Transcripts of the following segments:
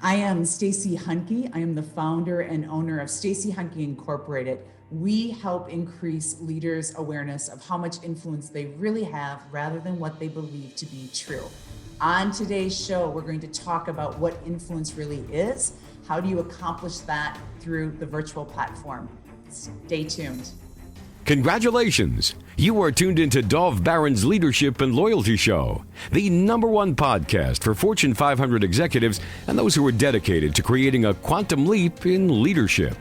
I am Stacey Hanke. I am the founder and owner of Stacey Hanke Incorporated. We help increase leaders' awareness of how much influence they really have rather than what they believe to be true. On today's show, we're going to talk about what influence really is. How do you accomplish that through the virtual platform? Stay tuned. Congratulations! You are tuned into Dov Baron's Leadership and Loyalty Show, the #1 podcast for Fortune 500 executives and those who are dedicated to creating a quantum leap in leadership.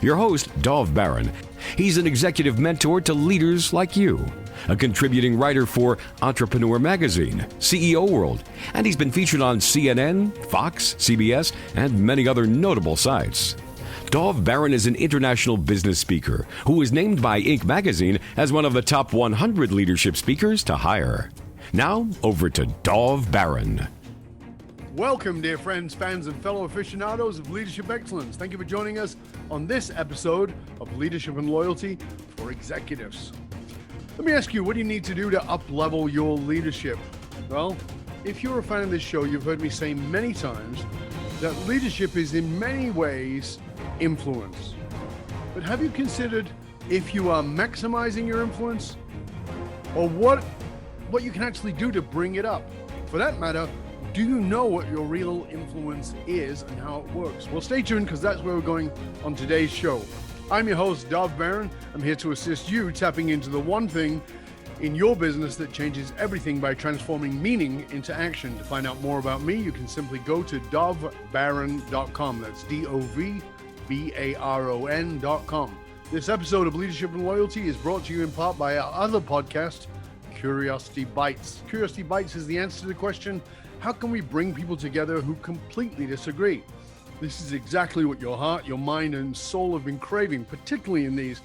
Your host, Dov Baron. He's an executive mentor to leaders like you, a contributing writer for Entrepreneur Magazine, CEO World, and he's been featured on CNN, Fox, CBS, and many other notable sites. Dov Baron is an international business speaker who was named by Inc. magazine as one of the top 100 leadership speakers to hire. Now, over to Dov Baron. Welcome, dear friends, fans, and fellow aficionados of leadership excellence. Thank you for joining us on this episode of Leadership and Loyalty for Executives. Let me ask you, what do you need to do to up-level your leadership? Well, if you're a fan of this show, you've heard me say many times that leadership is in many ways influence. But have you considered if you are maximizing your influence or what you can actually do to bring it up? For that matter, do you know what your real influence is and how it works? Well, stay tuned because that's where we're going on today's show. I'm your host, Dov Baron. I'm here to assist you tapping into the one thing in your business that changes everything by transforming meaning into action. To find out more about me, you can simply go to dovbaron.com. That's DOVBARON.com. This episode of Leadership and Loyalty is brought to you in part by our other podcast, Curiosity Bites. Curiosity Bites is the answer to the question, how can we bring people together who completely disagree? This is exactly what your heart, your mind, and soul have been craving, particularly in these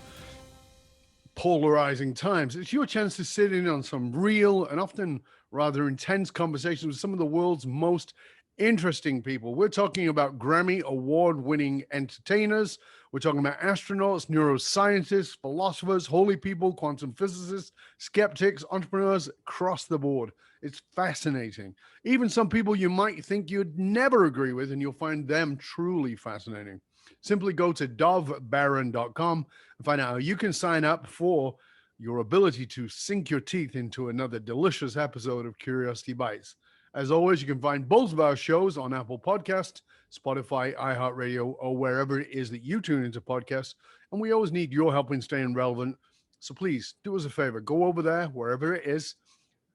polarizing times. It's your chance to sit in on some real and often rather intense conversations with some of the world's most interesting people. We're talking about Grammy award-winning entertainers. We're talking about astronauts, neuroscientists, philosophers, holy people, quantum physicists, skeptics, entrepreneurs across the board. It's fascinating. Even some people you might think you'd never agree with, and you'll find them truly fascinating. Simply go to dovbaron.com and find out how you can sign up for your ability to sink your teeth into another delicious episode of Curiosity Bites. As always, you can find both of our shows on Apple Podcasts, Spotify, iHeartRadio, or wherever it is that you tune into podcasts. And we always need your help in staying relevant. So please do us a favor, go over there, wherever it is,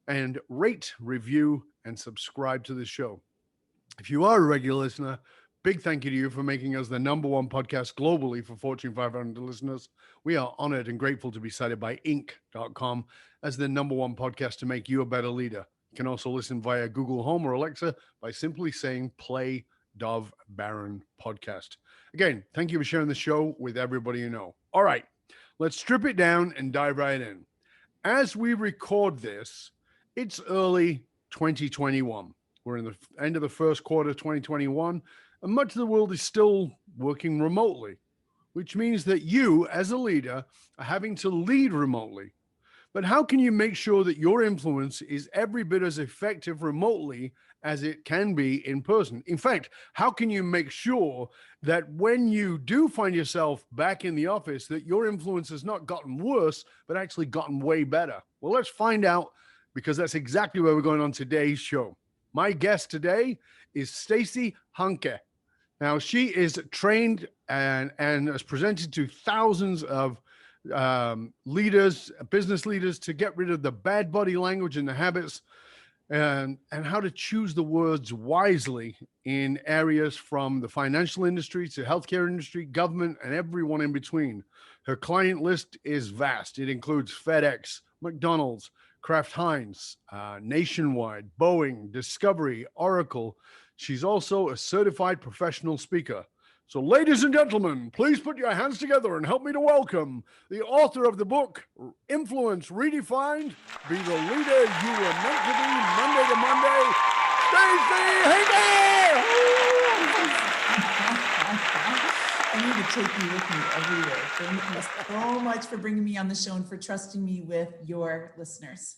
and rate, review, and subscribe to the show. If you are a regular listener, big thank you to you for making us the #1 podcast globally for Fortune 500 listeners. We are honored and grateful to be cited by Inc.com as the #1 podcast to make you a better leader. You can also listen via Google Home or Alexa by simply saying play Dov Baron podcast. Again, thank you for sharing the show with everybody you know. All right, let's strip it down and dive right in. As we record this, it's early 2021. We're in the end of the first quarter of 2021, and much of the world is still working remotely, which means that you, as a leader, are having to lead remotely. But how can you make sure that your influence is every bit as effective remotely as it can be in person? In fact, how can you make sure that when you do find yourself back in the office, that your influence has not gotten worse, but actually gotten way better? Well, let's find out, because that's exactly where we're going on today's show. My guest today is Stacey Hanke. Now, she is trained and has presented to thousands of leaders, business leaders, to get rid of the bad body language and the habits, and how to choose the words wisely in areas from the financial industry to healthcare industry, government, and everyone in between. Her client list is vast. It includes FedEx, McDonalds, Kraft, Heinz, Nationwide, Boeing, Discovery, Oracle. She's also a certified professional speaker. So, ladies and gentlemen, please put your hands together and help me to welcome the author of the book, Influence Redefined, Be the Leader You Were Meant to Be, Monday to Monday, Stacey Hanke! I need to take you with me everywhere. Thank you so much for bringing me on the show and for trusting me with your listeners.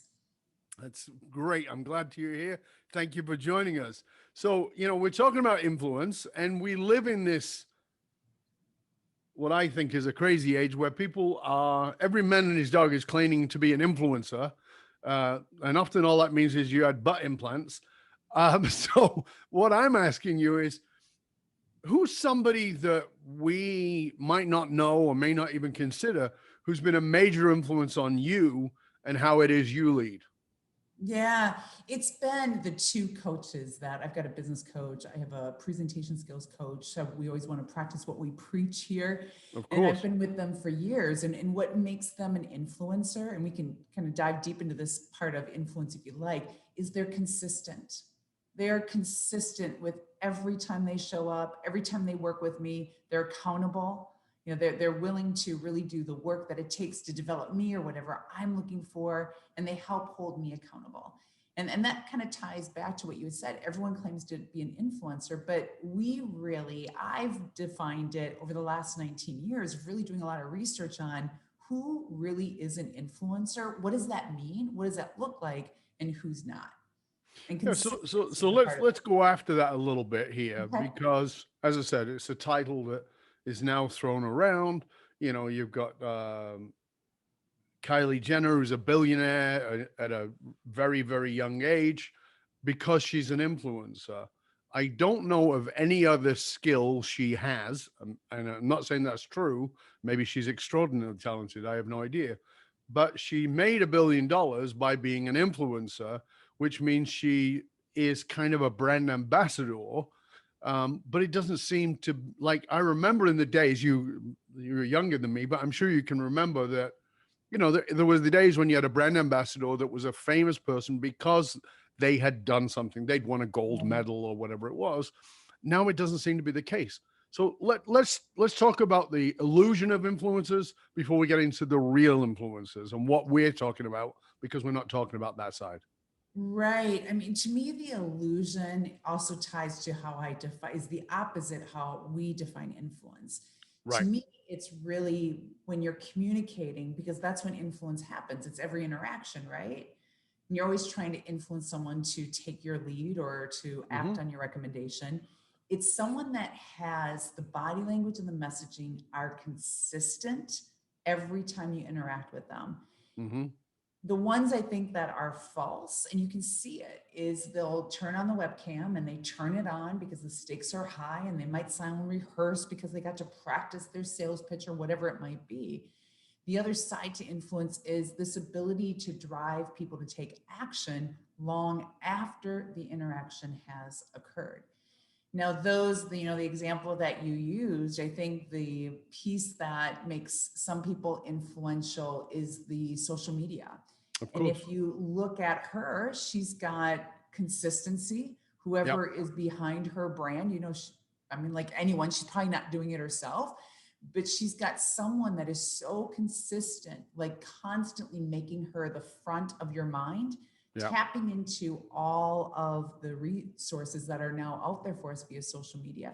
That's great. I'm glad you're here. Thank you for joining us. So, we're talking about influence, and we live in this, what I think is a crazy age where people are, every man and his dog is claiming to be an influencer. And often all that means is you had butt implants. So, what I'm asking you is, who's somebody that we might not know or may not even consider who's been a major influence on you and how it is you lead? Yeah, it's been the two coaches that I've got a business coach. I have a presentation skills coach. So we always want to practice what we preach here. Of And I've course. been with them for years. And what makes them an influencer, and we can kind of dive deep into this part of influence if you like, is they're consistent. They're consistent with every time they show up, every time they work with me, they're accountable. They're willing to really do the work that it takes to develop me or whatever I'm looking for, and they help hold me accountable. And that kind of ties back to what you had said. Everyone claims to be an influencer, but I've defined it over the last 19 years, really doing a lot of research on who really is an influencer. What does that mean? What does that look like? And who's not? And Yeah, so consistency so is so a let's part of let's go after that a little bit here, it. Okay. because as I said, it's a title that is now thrown around. You've got Kylie Jenner, who's a billionaire at a very, very young age, because she's an influencer. I don't know of any other skill she has, and I'm not saying that's true. Maybe she's extraordinarily talented. I have no idea. But she made $1 billion by being an influencer, which means she is kind of a brand ambassador. But it doesn't seem to, like, I remember in the days, you're younger than me, but I'm sure you can remember that, there was the days when you had a brand ambassador that was a famous person because they had done something. They'd won a gold Right. medal or whatever it was. Now it doesn't seem to be the case. So let's talk about the illusion of influencers before we get into the real influencers and what we're talking about, because we're not talking about that side. Right. I mean, to me, the illusion also ties to how I define, is the opposite how we define influence. To Right. me, it's really when you're communicating, because that's when influence happens. It's every interaction, right? And you're always trying to influence someone to take your lead or to Mm-hmm. act on your recommendation. It's someone that has the body language and the messaging are consistent every time you interact with them. Mm-hmm. The ones I think that are false, and you can see it, is they'll turn on the webcam and they turn it on because the stakes are high, and they might sound rehearsed because they got to practice their sales pitch or whatever it might be. The other side to influence is this ability to drive people to take action long after the interaction has occurred. Now, the example that you used, I think the piece that makes some people influential is the social media. Of And course. if you look at her, she's got consistency. Yep. Whoever is behind her brand, like anyone, she's probably not doing it herself, but she's got someone that is so consistent, like constantly making her the front of your mind, Yep. tapping into all of the resources that are now out there for us via social media.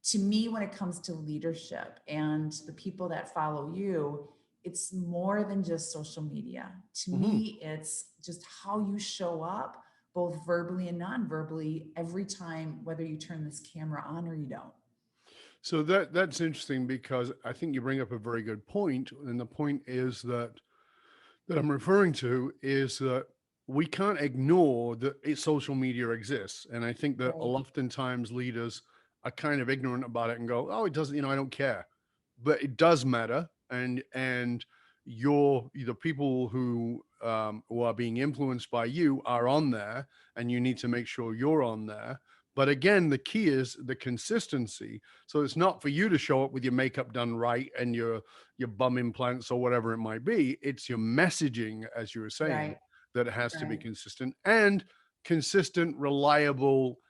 To me, when it comes to leadership and the people that follow you, it's more than just social media. To Mm-hmm. me, it's just how you show up, both verbally and non-verbally, every time, whether you turn this camera on or you don't. So that's interesting, because I think you bring up a very good point, and the point is that I'm referring to is that we can't ignore that social media exists, and I think that Right. oftentimes leaders are kind of ignorant about it and go, "Oh, it doesn't, I don't care," but it does matter, and the people who are being influenced by you are on there, and you need to make sure you're on there. But again, the key is the consistency. So it's not for you to show up with your makeup done right and your bum implants or whatever it might be. It's your messaging, as you were saying, Right. that it has to be Right. consistent and consistent, reliable,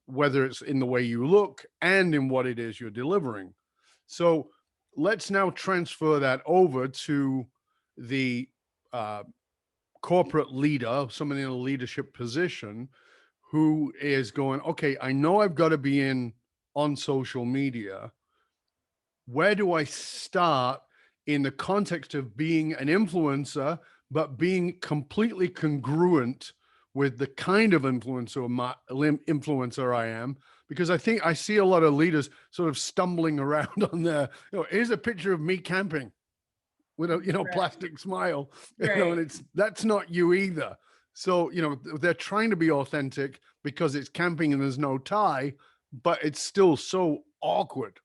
whether it's in the way you look and in what it is you're delivering. So let's now transfer that over to the corporate leader, someone in a leadership position who is going, okay, I know I've got to be on social media. Where do I start in the context of being an influencer, but being completely congruent with the kind of influencer I am, because I think I see a lot of leaders sort of stumbling around on their, here's a picture of me camping with a, Right. plastic smile, Right. and that's not you either. So, they're trying to be authentic because it's camping and there's no tie, but it's still so awkward.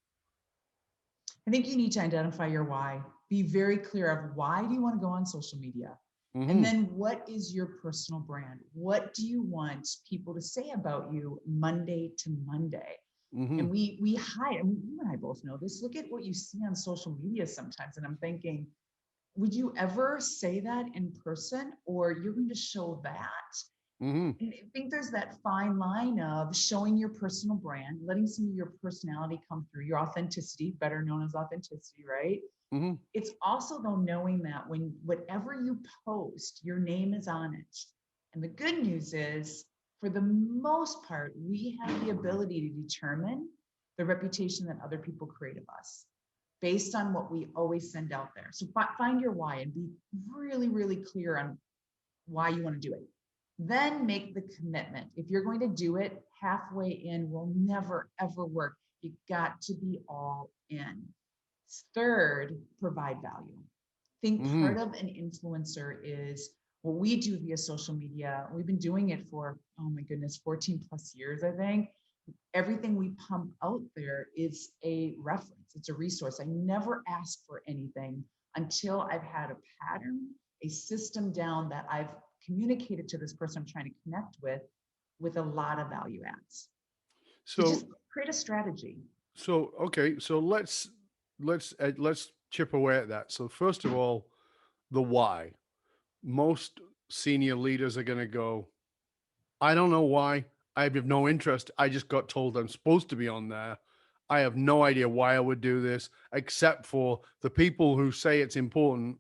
I think you need to identify your why. Be very clear of why do you want to go on social media? And then what is your personal brand? What do you want people to say about you Monday to Monday? And we hide, I mean, you and I both know this. Look at what you see on social media sometimes. And I'm thinking, would you ever say that in person, or you're going to show that? And I think there's that fine line of showing your personal brand, letting some of your personality come through, your authenticity, better known as authenticity, right? It's also though knowing that when whatever you post, your name is on it. And the good news is, for the most part, we have the ability to determine the reputation that other people create of us based on what we always send out there. So find your why and be really, really clear on why you want to do it. Then make the commitment. If you're going to do it, halfway in will never, ever work. You got to be all in. Third, provide value. I think part of an influencer is what we do via social media. We've been doing it for, oh my goodness, 14 plus years, I think. Everything we pump out there is a reference. It's a resource. I never ask for anything until I've had a pattern, a system down that I've communicated to this person I'm trying to connect with a lot of value adds. So just create a strategy. So, okay. So let's chip away at that. So first of all, the why. Most senior leaders are going to go, I don't know why. I have no interest. I just got told I'm supposed to be on there. I have no idea why I would do this, except for the people who say it's important,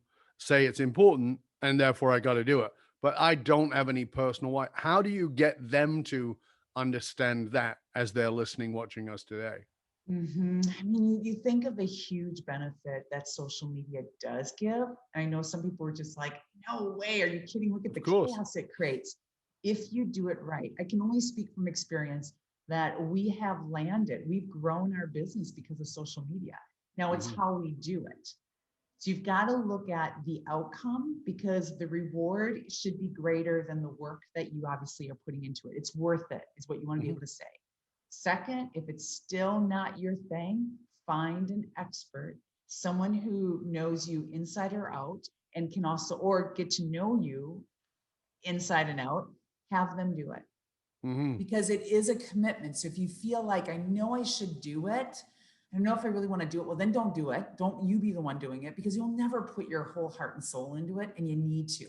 and therefore I got to do it. But I don't have any personal why. How do you get them to understand that as they're listening, watching us today? I mean, you think of the huge benefit that social media does give. I know some people are just like, no way, are you kidding? Look at the chaos it creates. If you do it right, I can only speak from experience that we have landed. We've grown our business because of social media. Now it's how we do it. So you've got to look at the outcome, because the reward should be greater than the work that you obviously are putting into it. It's worth it, is what you want to be able to say. Second, if it's still not your thing, find an expert, someone who knows you inside or out and can also, or get to know you inside and out, have them do it. Because it is a commitment. So if you feel like, I know I should do it, I don't know if I really want to do it, well, then don't do it. Don't you be the one doing it, because you'll never put your whole heart and soul into it, and you need to.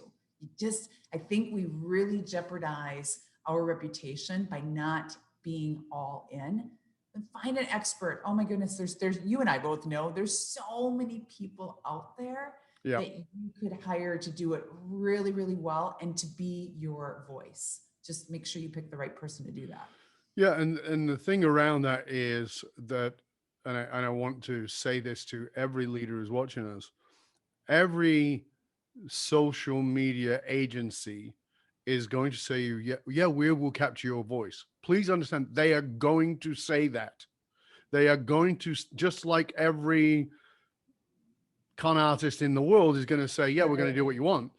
I think we really jeopardize our reputation by not being all in. And find an expert. Oh my goodness, there's you and I both know there's so many people out there that you could hire to do it really, really well and to be your voice. Just make sure you pick the right person to do that. Yeah, and the thing around that is that, and I want to say this to every leader who's watching us, every social media agency is going to say, yeah, we will capture your voice. Please understand, they are going to say that. They are going to, just like every con artist in the world is going to say, yeah, we're going to do what you want.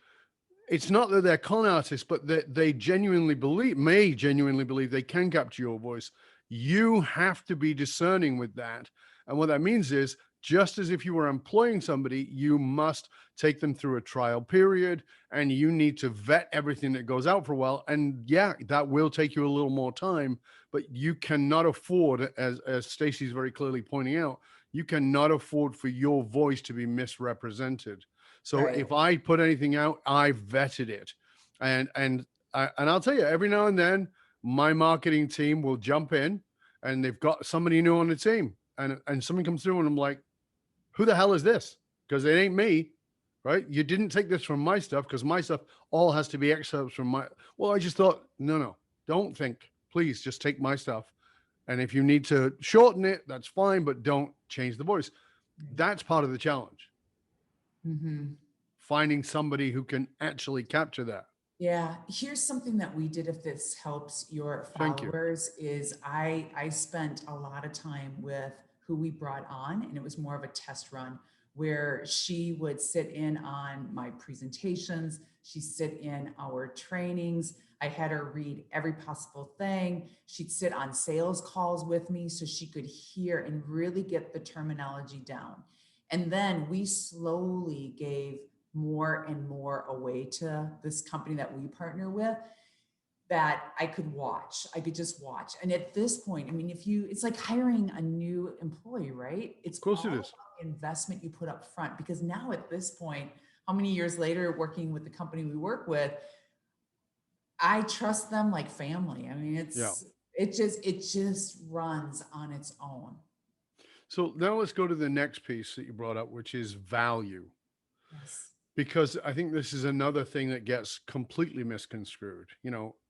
It's not that they're con artists, but that they genuinely believe they can capture your voice. You have to be discerning with that. And what that means is, just as if you were employing somebody, you must take them through a trial period, and you need to vet everything that goes out for a while. And yeah, that will take you a little more time, but you cannot afford, as Stacey's very clearly pointing out, you cannot afford for your voice to be misrepresented. So if I put anything out, I vetted it. And I'll tell you, every now and then my marketing team will jump in, and they've got somebody new on the team, and someone comes through and I'm like, who the hell is this? Because it ain't me, right? You didn't take this from my stuff, because my stuff all has to be excerpts from my, well, I just thought, no, don't think, please just take my stuff. And if you need to shorten it, that's fine, but don't change the voice. That's part of the challenge. finding somebody who can actually capture that. Yeah, here's something that we did if this helps your Thank you. followers is I spent a lot of time with who we brought on, and it was more of a test run where she would sit in on my presentations, she'd sit in our trainings. I had her read every possible thing. She'd sit on sales calls with me so she could hear and really get the terminology down. And then we slowly gave more and more away to this company that we partner with that I could watch. I could just watch. And at this point, I mean, it's like hiring a new employee, right? It's Of course all it about is. the investment you put up front. Because now at this point, how many years later, working with the company we work with, I trust them like family. I mean, Yeah. it just runs on its own. So now let's go to the next piece that you brought up, which is value. Yes. Because I think this is another thing that gets completely misconstrued.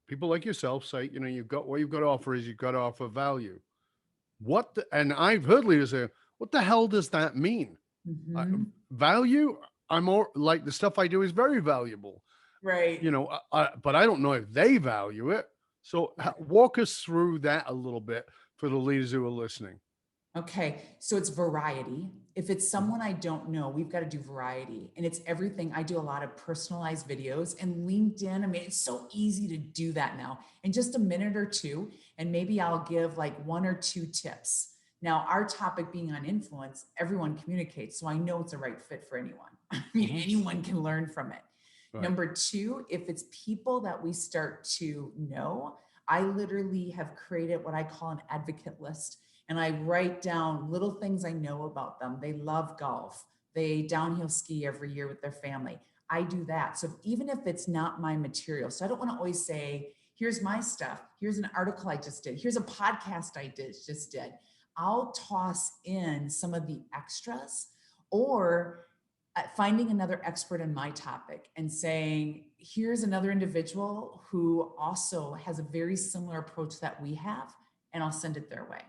People like yourself say, you've got what you've got to offer is you've got to offer value. And I've heard leaders say, what the hell does that mean? Mm-hmm. Value? I'm more like the stuff I do is very valuable, Right. but I don't know if they value it. So walk us through that a little bit for the leaders who are listening. Okay, so it's variety. If it's someone I don't know, we've got to do variety. And it's everything. I do a lot of personalized videos and LinkedIn. I mean, it's so easy to do that now in just a minute or two. And maybe I'll give like one or two tips. Now, our topic being on influence, everyone communicates. So I know it's a right fit for anyone. I mean, anyone can learn from it. Right. Number two, if it's people that we start to know, I literally have created what I call an advocate list. And I write down little things I know about them. They love golf. They downhill ski every year with their family. I do that. So even if it's not my material, so I don't want to always say, here's my stuff. Here's an article I just did. Here's a podcast I just did. I'll toss in some of the extras or finding another expert in my topic and saying, here's another individual who also has a very similar approach that we have, and I'll send it their way.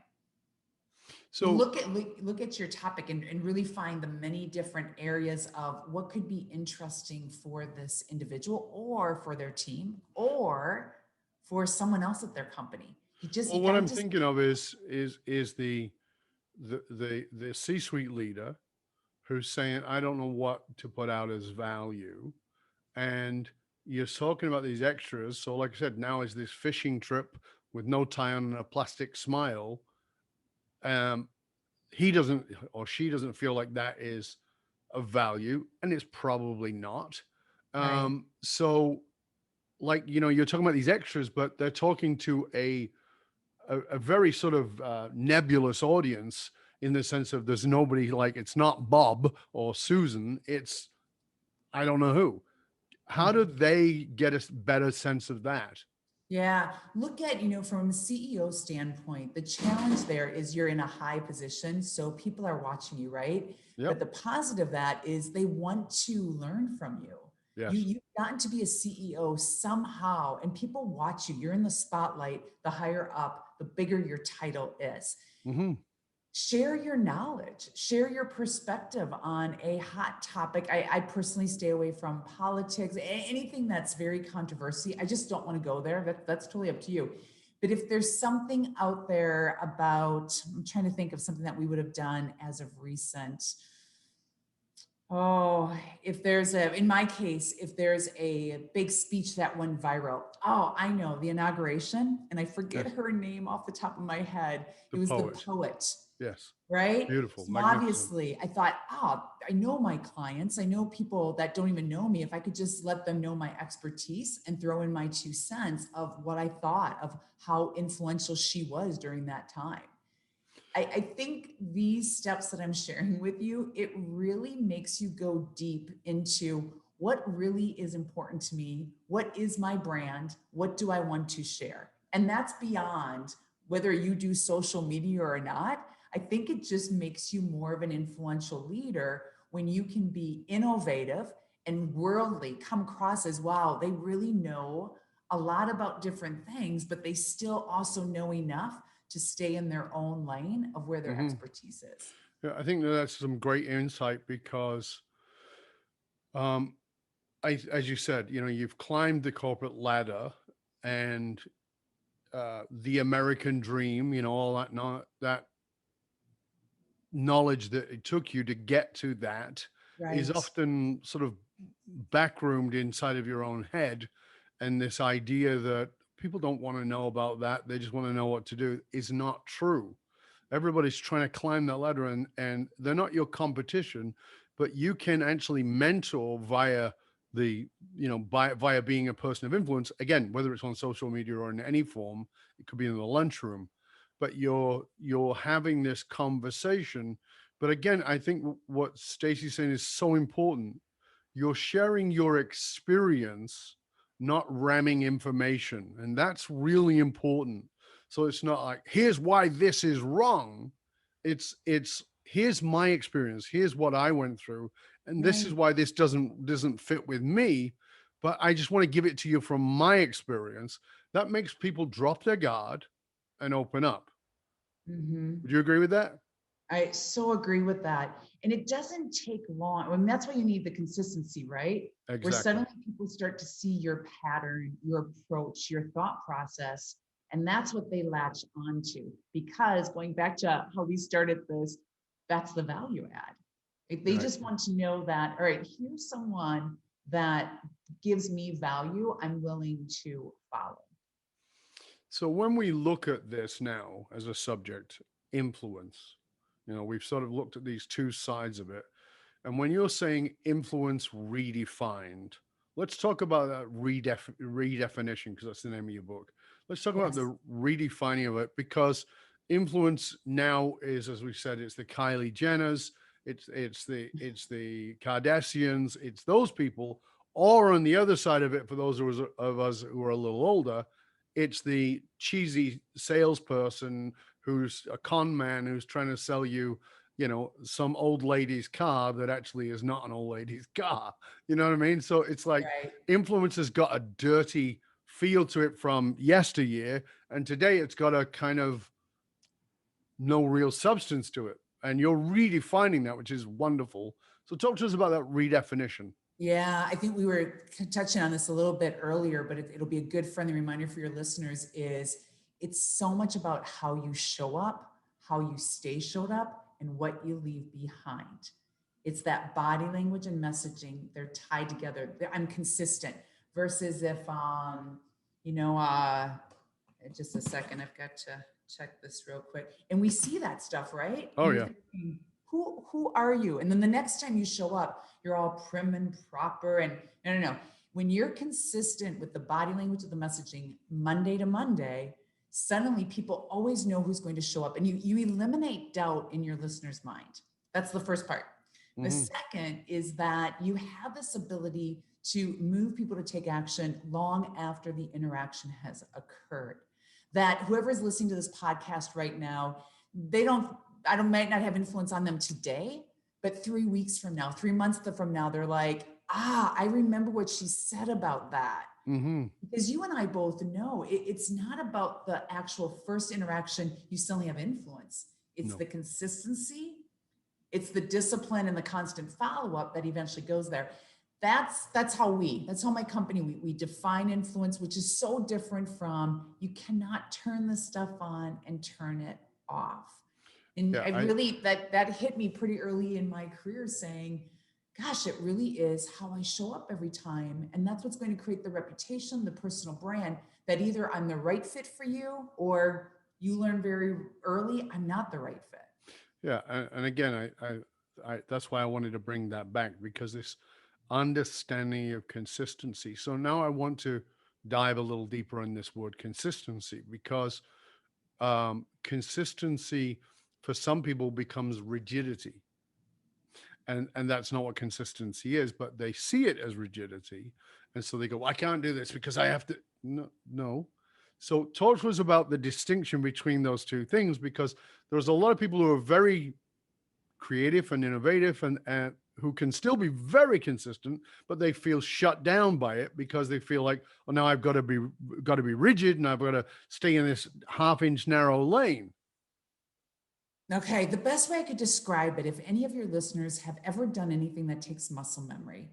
So look at your topic and really find the many different areas of what could be interesting for this individual or for their team or for someone else at their company. What I'm thinking of is the C-suite leader who's saying, I don't know what to put out as value. And you're talking about these extras. So like I said, now is this fishing trip with no tie on and a plastic smile. He doesn't or she doesn't feel like that is of value, and it's probably not. Right. So like, you're talking about these extras, but they're talking to a very sort of nebulous audience in the sense of there's nobody, like it's not Bob or Susan, it's I don't know who. How do they get a better sense of that? Yeah, look at, from a CEO standpoint, the challenge there is you're in a high position, so people are watching you, right? Yep. But the positive of that is they want to learn from you. Yes. You've gotten to be a CEO somehow, and people watch you. You're in the spotlight. The higher up, the bigger your title is. Mm-hmm. Share your knowledge, share your perspective on a hot topic. I personally stay away from politics, anything that's very controversial. I just don't want to go there. That's totally up to you. But if there's something out there about, I'm trying to think of something that we would have done as of recent. Oh, in my case, if there's a big speech that went viral. Oh, I know, the inauguration, and I forget her name off the top of my head. It was the poet. Yes. Right? Beautiful. So obviously, I thought, I know my clients. I know people that don't even know me. If I could just let them know my expertise and throw in my 2 cents of what I thought of how influential she was during that time. I think these steps that I'm sharing with you, it really makes you go deep into what really is important to me. What is my brand? What do I want to share? And that's beyond whether you do social media or not. I think it just makes you more of an influential leader when you can be innovative and worldly, come across as, wow, they really know a lot about different things, but they still also know enough to stay in their own lane of where their expertise is. Yeah, I think that's some great insight because Um, as you said, you've climbed the corporate ladder, and the American dream, all that, that knowledge that it took you to get to that is Right. often sort of backroomed inside of your own head. And this idea that people don't want to know about that, they just want to know what to do, is not true. Everybody's trying to climb that ladder, and they're not your competition, but you can actually mentor via the, via being a person of influence. Again, whether it's on social media or in any form, it could be in the lunchroom, but you're having this conversation. But again, I think what Stacey's saying is so important. You're sharing your experience, not ramming information, and that's really important. So it's not like, here's why this is wrong. It's here's my experience, here's what I went through, and this is Right. why this doesn't fit with me, but I just want to give it to you from my experience. That makes people drop their guard and open up. Hmm. Would you agree with that? I so agree with that. And it doesn't take long. I mean, that's why you need the consistency, right? Where Exactly. suddenly people start to see your pattern, your approach, your thought process. And that's what they latch onto. Because going back to how we started this, that's the value add. If they Right. just want to know that, all right, here's someone that gives me value, I'm willing to follow. So when we look at this now as a subject, influence, we've sort of looked at these two sides of it. And when you're saying influence redefined, let's talk about that redefinition, because that's the name of your book. Let's talk about Yes. the redefining of it, because influence now is, as we said, it's the Kylie Jenners, it's the Kardashians, it's those people. Or on the other side of it, for those of us who are a little older, it's the cheesy salesperson who's a con man who's trying to sell you, some old lady's car that actually is not an old lady's car. You know what I mean? So it's like Right. influence has got a dirty feel to it from yesteryear, and today it's got a kind of no real substance to it. And you're redefining that, which is wonderful. So talk to us about that redefinition. Yeah, I think we were touching on this a little bit earlier, but it'll be a good friendly reminder for your listeners is it's so much about how you show up, how you stay showed up, and what you leave behind. It's that body language and messaging, they're tied together. I'm consistent versus if you know, just a second, I've got to check this real quick. And we see that stuff, right? Oh And you're yeah. thinking, who are you? And then the next time you show up, you're all prim and proper. And no. When you're consistent with the body language of the messaging Monday to Monday, suddenly people always know who's going to show up. And you eliminate doubt in your listener's mind. That's the first part. The Hmm. second is that you have this ability to move people to take action long after the interaction has occurred. That whoever is listening to this podcast right now, I might not have influence on them today, but 3 weeks from now, 3 months from now, they're like, I remember what she said about that. Hmm. Because you and I both know it's not about the actual first interaction, you suddenly have influence. It's No. the consistency, it's the discipline and the constant follow-up that eventually goes there. That's how my company, we define influence, which is so different from you cannot turn this stuff on and turn it off. And Yeah. I I really, that hit me pretty early in my career saying, gosh, it really is how I show up every time. And that's what's going to create the reputation, the personal brand, that either I'm the right fit for you or you learn very early, I'm not the right fit. Yeah, and again, that's why I wanted to bring that back, because this understanding of consistency. So now I want to dive a little deeper in this word consistency, because consistency for some people becomes rigidity, and that's not what consistency is. But they see it as rigidity, and so they go, "I can't do this because I have to." No, no. So talk to us about the distinction between those two things, because there's a lot of people who are very creative and innovative, and who can still be very consistent, but they feel shut down by it because they feel like, oh, now I've got to be rigid, and I've got to stay in this half-inch narrow lane. Okay, the best way I could describe it, if any of your listeners have ever done anything that takes muscle memory,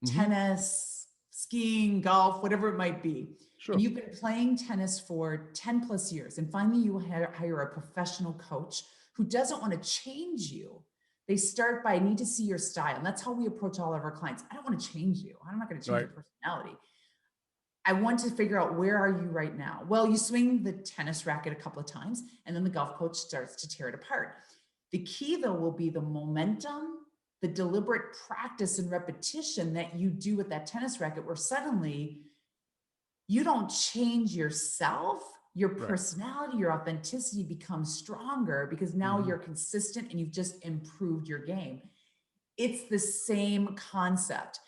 tennis, skiing, golf, whatever it might be. Sure. And you've been playing tennis for 10 plus years. And finally you hire a professional coach who doesn't want to change you. They start by, I need to see your style. And that's how we approach all of our clients. I don't want to change you. I'm not going to change your personality. I want to figure out, where are you right now? Well, you swing the tennis racket a couple of times and then the golf coach starts to tear it apart. The key though will be the momentum, the deliberate practice and repetition that you do with that tennis racket, where suddenly you don't change yourself, your personality, your authenticity becomes stronger because now you're consistent and you've just improved your game. It's the same concept.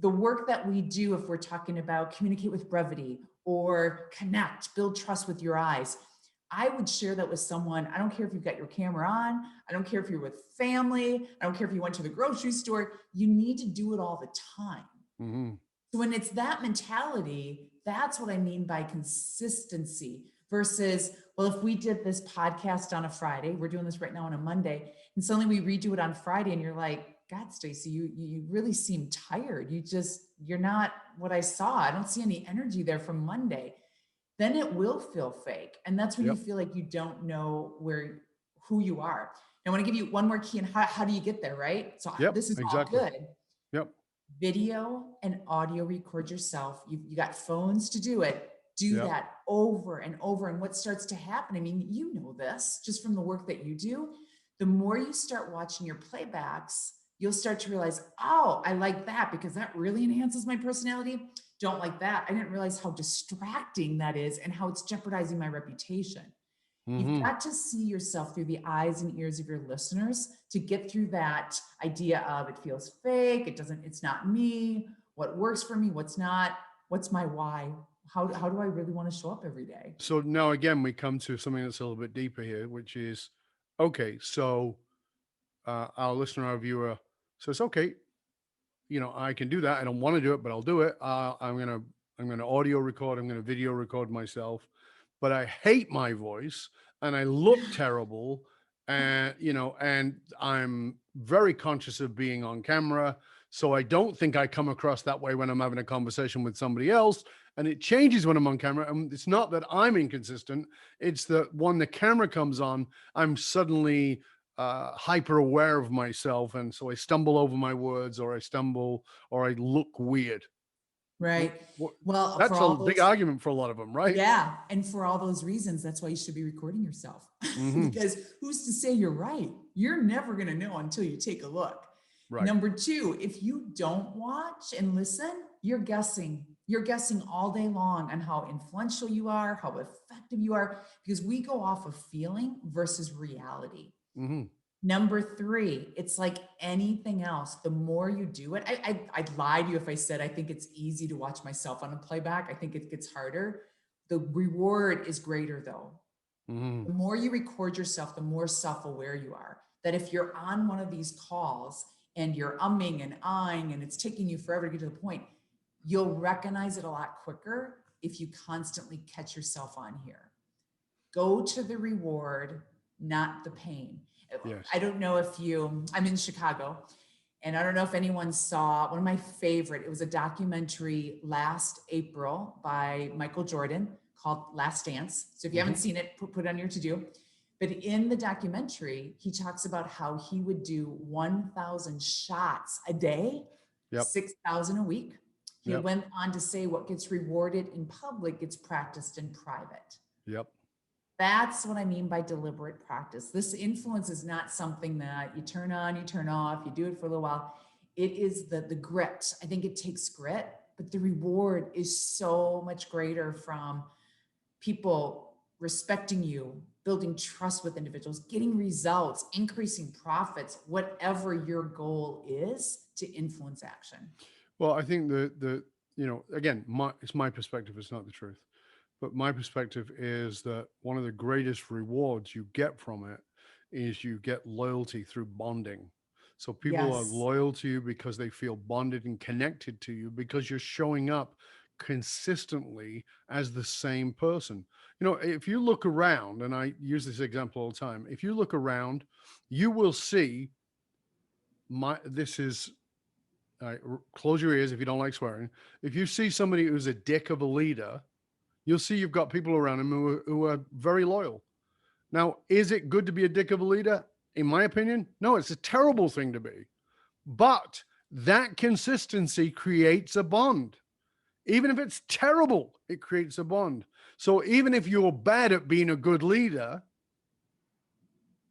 The work that we do, if we're talking about communicate with brevity or connect, build trust with your eyes, I would share that with someone. I don't care if you've got your camera on. I don't care if you're with family. I don't care if you went to the grocery store. You need to do it all the time. So when it's that mentality, that's what I mean by consistency versus, well, if we did this podcast on a Friday, we're doing this right now on a Monday, and suddenly we redo it on Friday and you're like, God, Stacey, you really seem tired. You're not what I saw. I don't see any energy there from Monday. Then it will feel fake. And that's when you feel like you don't know who you are. And I want to give you one more key on how do you get there, right? So this is all good. Video and audio record yourself. You got phones to do it. Do that over and over. And what starts to happen, I mean, you know this just from the work that you do, the more you start watching your playbacks, you'll start to realize, oh, I like that because that really enhances my personality. Don't like that. I didn't realize how distracting that is and how it's jeopardizing my reputation. You've got to see yourself through the eyes and ears of your listeners to get through that idea of it feels fake. It's not me. What works for me? What's not? What's my why? How do I really want to show up every day? So now again, we come to something that's a little bit deeper here, which is, okay, so our listener, our viewer says, okay, I can do that. I don't want to do it, but I'll do it. I'm going to audio record. I'm going to video record myself, but I hate my voice and I look terrible. And, and I'm very conscious of being on camera. So I don't think I come across that way when I'm having a conversation with somebody else. And it changes when I'm on camera. And it's not that I'm inconsistent. It's that when the camera comes on, I'm suddenly hyper aware of myself. And so I stumble over my words, or I look weird. Right. Well, that's a big argument for a lot of them, right? Yeah. And for all those reasons, that's why you should be recording yourself. Because who's to say you're right? You're never going to know until you take a look. Right. Number two, if you don't watch and listen, you're guessing. You're guessing all day long on how influential you are, how effective you are, because we go off of feeling versus reality. Number three, it's like anything else. The more you do it, I'd lie to you if I said I think it's easy to watch myself on a playback. I think it gets harder. The reward is greater though. The more you record yourself, the more self-aware you are. That if you're on one of these calls and you're umming and ahhing and it's taking you forever to get to the point, you'll recognize it a lot quicker if you constantly catch yourself on here. Go to the reward, not the pain. Yes. I don't know if I'm in Chicago, and I don't know if anyone saw one of my favorite, it was a documentary last April by Michael Jordan called Last Dance. So if you haven't seen it, put it on your to-do. But in the documentary, he talks about how he would do 1,000 shots a day, 6,000 a week. He went on to say what gets rewarded in public gets practiced in private. That's what I mean by deliberate practice. This influence is not something that you turn on, you turn off, you do it for a little while. It is the grit. I think it takes grit, but the reward is so much greater from people respecting you, building trust with individuals, getting results, increasing profits, whatever your goal is to influence action. Well, I think again, it's my perspective. It's not the truth. But my perspective is that one of the greatest rewards you get from it is you get loyalty through bonding. So people are loyal to you because they feel bonded and connected to you because you're showing up consistently as the same person. If you look around, and I use this example all the time, if you look around, you will see this is all right, close your ears if you don't like swearing. If you see somebody who's a dick of a leader, you'll see you've got people around him who are very loyal. Now, is it good to be a dick of a leader? In my opinion, no, it's a terrible thing to be. But that consistency creates a bond. Even if it's terrible, it creates a bond. So even if you're bad at being a good leader,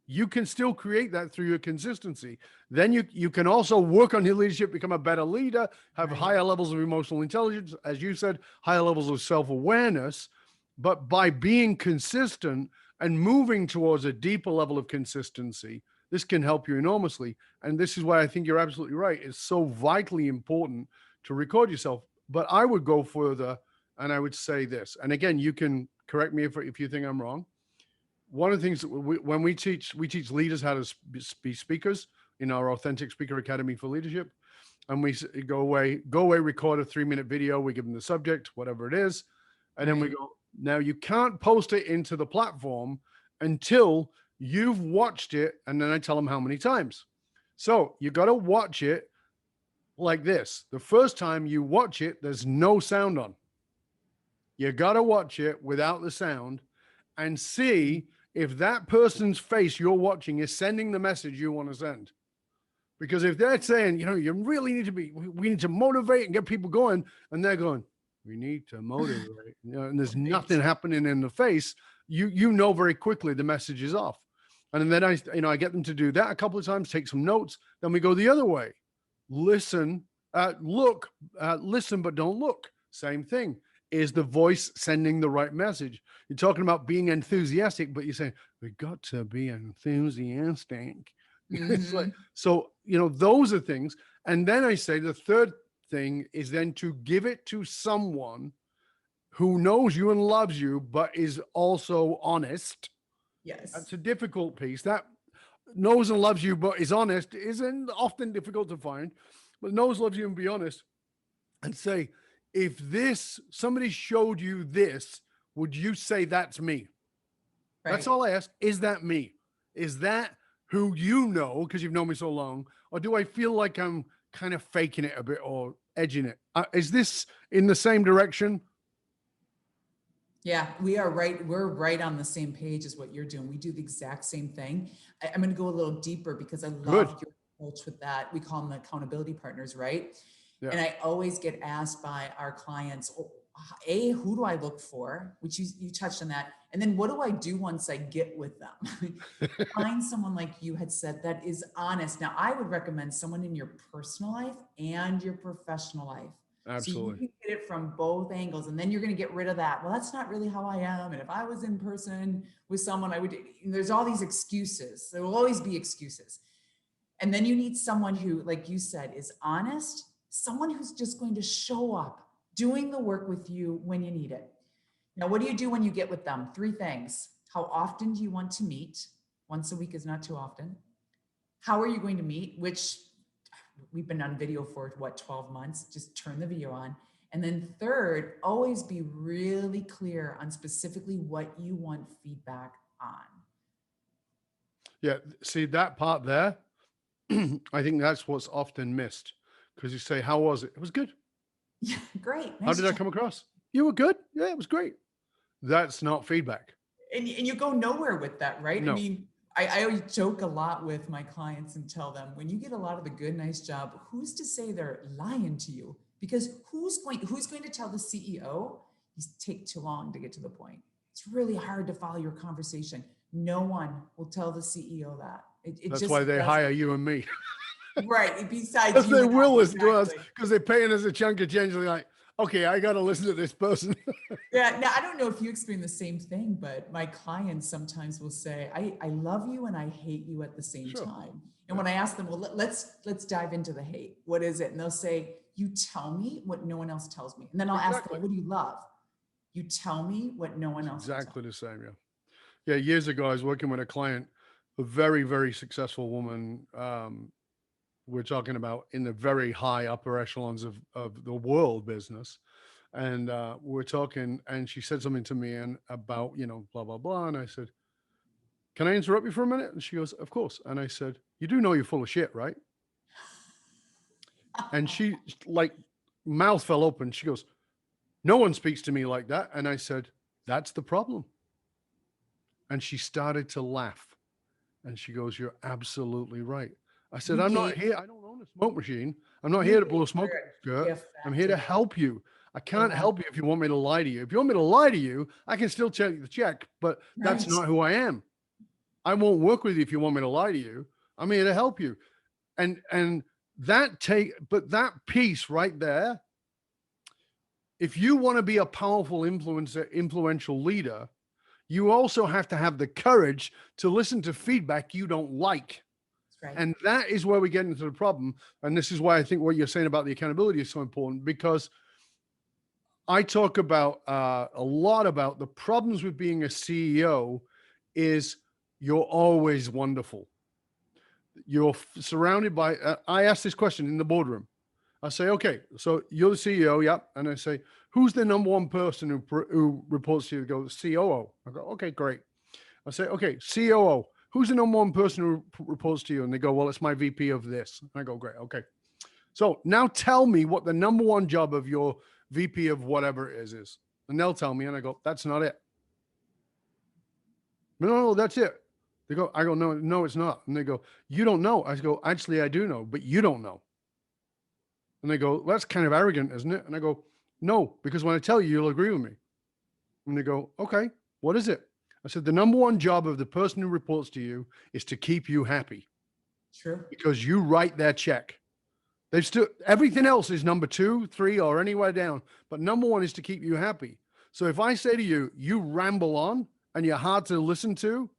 you can still create that through your consistency. Then you can also work on your leadership, become a better leader, have higher levels of emotional intelligence, as you said, higher levels of self-awareness. But by being consistent and moving towards a deeper level of consistency, this can help you enormously. And this is why I think you're absolutely right. It's so vitally important to record yourself. But I would go further and I would say this. And again, you can correct me if you think I'm wrong. One of the things that when we teach leaders how to be speakers in our Authentic Speaker Academy for Leadership. And we go away, record a 3-minute video. We give them the subject, whatever it is. And then we go, now you can't post it into the platform until you've watched it. And then I tell them how many times. So you got to watch it like this. The first time you watch it, there's no sound on. You got to watch it without the sound and see if that person's face you're watching is sending the message you want to send. Because if they're saying, you really need to we need to motivate and get people going, and they're going, we need to motivate, and there's nothing happening in the face, you know very quickly the message is off. And then I get them to do that a couple of times, take some notes. Then we go the other way. Listen, listen, but don't look. Same thing. Is the voice sending the right message? You're talking about being enthusiastic, but you're saying, we got to be enthusiastic. Mm-hmm. It's like, so, those are things. And then I say the third thing is then to give it to someone who knows you and loves you, but is also honest. Yes. That's a difficult piece. That knows and loves you, but is honest isn't often difficult to find, but knows, loves you, and be honest and say, if somebody showed you this, would you say that's me? Right. That's all I ask. Is that me? Is that who you know, because you've known me so long? Or do I feel like I'm kind of faking it a bit or edging it? Is this in the same direction? Yeah, we are right. We're right on the same page as what you're doing. We do the exact same thing. I'm going to go a little deeper because I love your approach with that. We call them accountability partners, right? Yeah. And I always get asked by our clients, who do I look for? Which you touched on that. And then what do I do once I get with them? Find someone, like you had said, that is honest. Now, I would recommend someone in your personal life and your professional life. Absolutely. So you can get it from both angles, and then you're going to get rid of that. Well, that's not really how I am. And if I was in person with someone, there's all these excuses. There will always be excuses. And then you need someone who, like you said, is honest. Someone who's just going to show up, doing the work with you when you need it. Now, what do you do when you get with them? 3 things. How often do you want to meet? Once a week is not too often. How are you going to meet? Which we've been on video for 12 months. Just turn the video on. And then third, always be really clear on specifically what you want feedback on. Yeah, see that part there? I think that's what's often missed. Because you say, how was it? It was good. Yeah, great. Nice. How did I come across? You were good. Yeah, it was great. That's not feedback. And you go nowhere with that, right? No. I mean, I always joke a lot with my clients and tell them, when you get a lot of the good, nice job, who's to say they're lying to you? Because who's going to tell the CEO, you take too long to get to the point? It's really hard to follow your conversation. No one will tell the CEO that. That's why they hire you and me. Right. Besides, they will listen to us because they're paying us a chunk of change. They're like, okay, I got to listen to this person. Yeah. Now, I don't know if you experience the same thing, but my clients sometimes will say, I love you and I hate you at the same time. And when I ask them, well, let's dive into the hate. What is it? And they'll say, you tell me what no one else tells me. And then I'll ask them, what do you love? You tell me what no one else tells me. Exactly the same. Yeah. Yeah. Years ago, I was working with a client, a very, very successful woman. We're talking about in the very high upper echelons of the world business. And we're talking, and she said something to me about, blah, blah, blah. And I said, can I interrupt you for a minute? And she goes, of course. And I said, you do know you're full of shit, right? And she like mouth fell open. She goes, no one speaks to me like that. And I said, that's the problem. And she started to laugh. And she goes, you're absolutely right. I said, You I'm not gave here. I don't own a smoke machine. I'm not you here to gave blow smoke her up a your skirt. gift I'm that here to day. help you. I can't Yeah, help you if you want me to lie to you. If you want me to lie to you, I can still check the check, but that's right. not who I am. I won't work with you if you want me to lie to you. I'm here to help you. And that piece right there, if you want to be a powerful influential leader, you also have to have the courage to listen to feedback you don't like. That's right. And that is where we get into the problem. And this is why I think what you're saying about the accountability is so important, because I talk about a lot about the problems with being a CEO is you're always wonderful. You're surrounded by, I ask this question in the boardroom. I say, okay, so you're the CEO, yep. And I say, who's the number one person who reports to you? Go, COO. I go, okay, great. I say, okay, COO, who's the number one person who reports to you? And they go, well, it's my VP of this. I go, great, okay. So now tell me what the number one job of your VP of whatever it is. And they'll tell me, and I go, that's not it. No, that's it. I go, no, it's not. And they go, you don't know. I go, actually, I do know, but you don't know. And they go, that's kind of arrogant, isn't it? And I go, no, because when I tell you, you'll agree with me. And they go, okay, what is it? I said, the number one job of the person who reports to you is to keep you happy. True. Because you write their check. They've still, everything else is number 2, 3, or anywhere down. But number one is to keep you happy. So if I say to you, you ramble on and you're hard to listen to,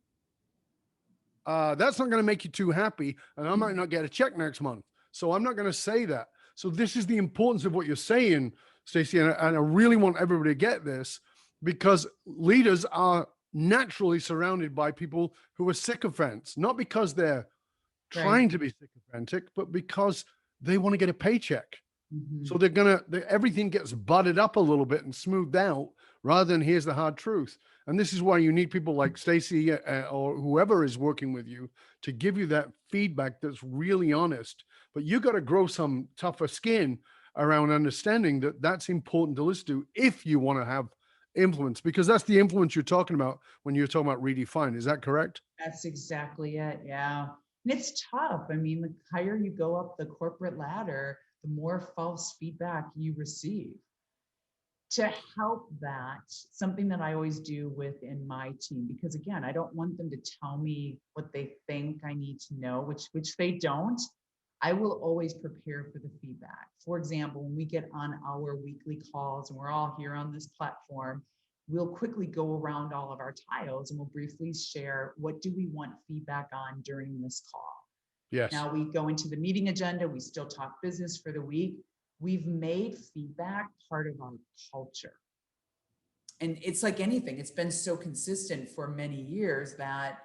that's not going to make you too happy. And I might not get a check next month. So I'm not going to say that. So this is the importance of what you're saying, Stacey. And I really want everybody to get this, because leaders are naturally surrounded by people who are sycophants, not because they're trying to be sycophantic, but because they want to get a paycheck. Mm-hmm. So everything gets butted up a little bit and smoothed out, rather than here's the hard truth. And this is why you need people like Stacey or whoever is working with you to give you that feedback that's really honest. But you got to grow some tougher skin around understanding that that's important to listen to if you want to have influence, because that's the influence you're talking about when you're talking about Redefined. Is that correct? That's exactly it. Yeah. And it's tough. I mean, the higher you go up the corporate ladder, the more false feedback you receive. To help that, something that I always do within my team, because again, I don't want them to tell me what they think I need to know, which they don't. I will always prepare for the feedback. For example, when we get on our weekly calls and we're all here on this platform, we'll quickly go around all of our tiles and we'll briefly share what do we want feedback on during this call. Yes. Now we go into the meeting agenda, we still talk business for the week. We've made feedback part of our culture. And it's like anything, it's been so consistent for many years that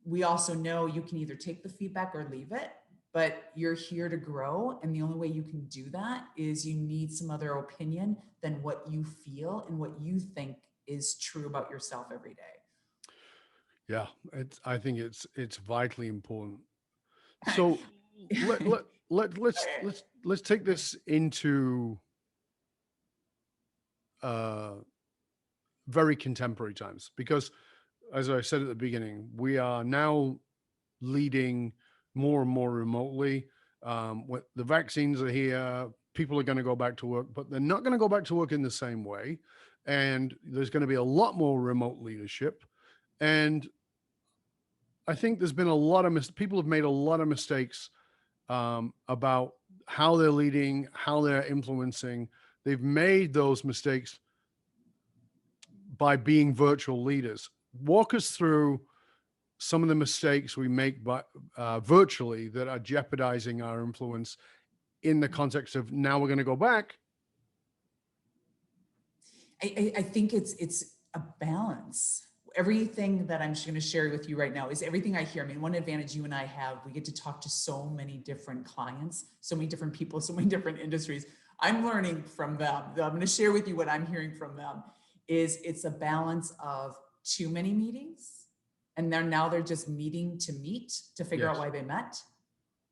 we also know you can either take the feedback or leave it, but you're here to grow. And the only way you can do that is you need some other opinion than what you feel and what you think is true about yourself every day. Yeah, I think it's vitally important. So let's take this into very contemporary times, because as I said at the beginning, we are now leading more and more remotely. When the vaccines are here, people are going to go back to work, but they're not going to go back to work in the same way. And there's going to be a lot more remote leadership. And I think there's been a lot of people have made a lot of mistakes about how they're leading, how they're influencing. They've made those mistakes by being virtual leaders. Walk us through some of the mistakes we make by virtually that are jeopardizing our influence in the context of now we're going to go back. I think it's a balance. Everything that I'm going to share with you right now is everything I hear. I mean, one advantage you and I have, we get to talk to so many different clients, so many different people, so many different industries. I'm learning from them. I'm going to share with you what I'm hearing from them. It's a balance of too many meetings, and they're just meeting to meet to figure out why they met,